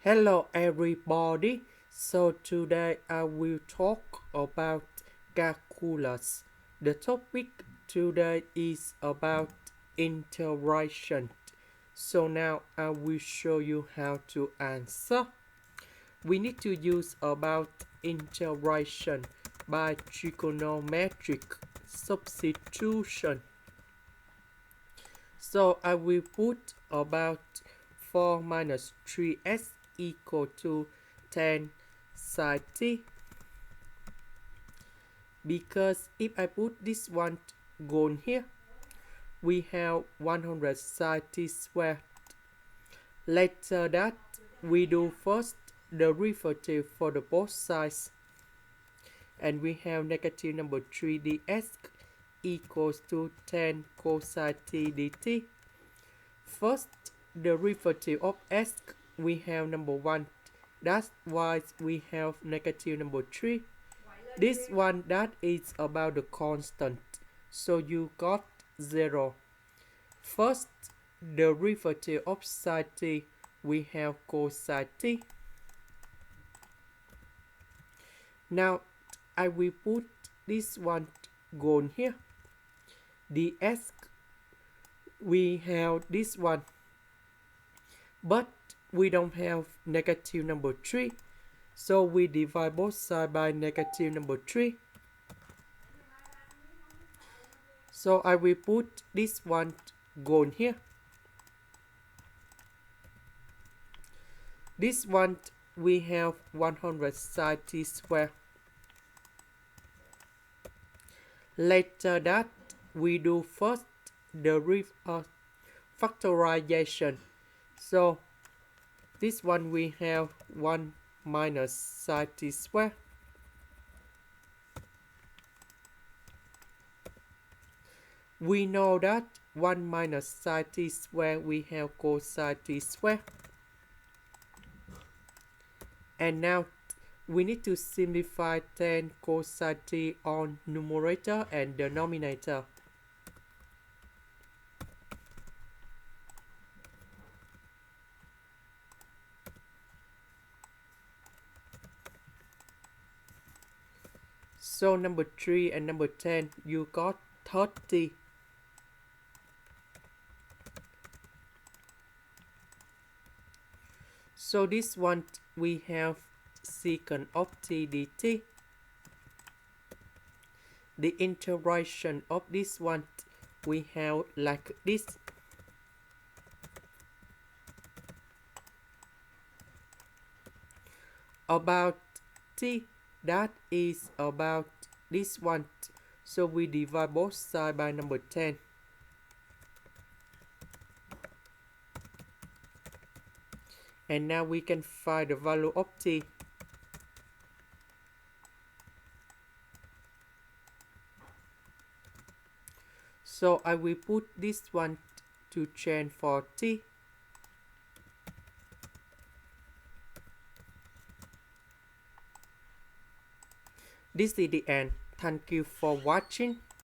Hello everybody. So today I will talk about calculus. The topic today is about integration. So now I will show you how to answer. We need to use about integration by trigonometric substitution. So I will put about 4 minus 3x equal to 10 sine t, because if I put this one gone here, we have 100 sine t squared. Later that, we do first the derivative for the both sides, and we have negative number 3 dx equals to 10 cosine t dt. First derivative of s, we have number 1. That's why we have negative number 3. This one, that is about the constant. So you got 0. First derivative of sine t, we have cosine t. Now I will put this one gone here. Dx, we have this one, but we don't have negative number 3, so we divide both sides by negative number 3. So I will put this one gone here. This one, we have 100 sine t squared. Later that, we do first the factorization. So this one, we have 1 minus sine t squared. We know that 1 minus sine t squared, we have cosine t squared. And now we need to simplify 10 cosine t on numerator and denominator. So number 3 and number 10, you got 30. So this one, we have secant of t dt. The integration of this one, we have like this. About t, that is about this one. So we divide both sides by number 10. And now we can find the value of t. So I will put this one to change for t. This is the end. Thank you for watching.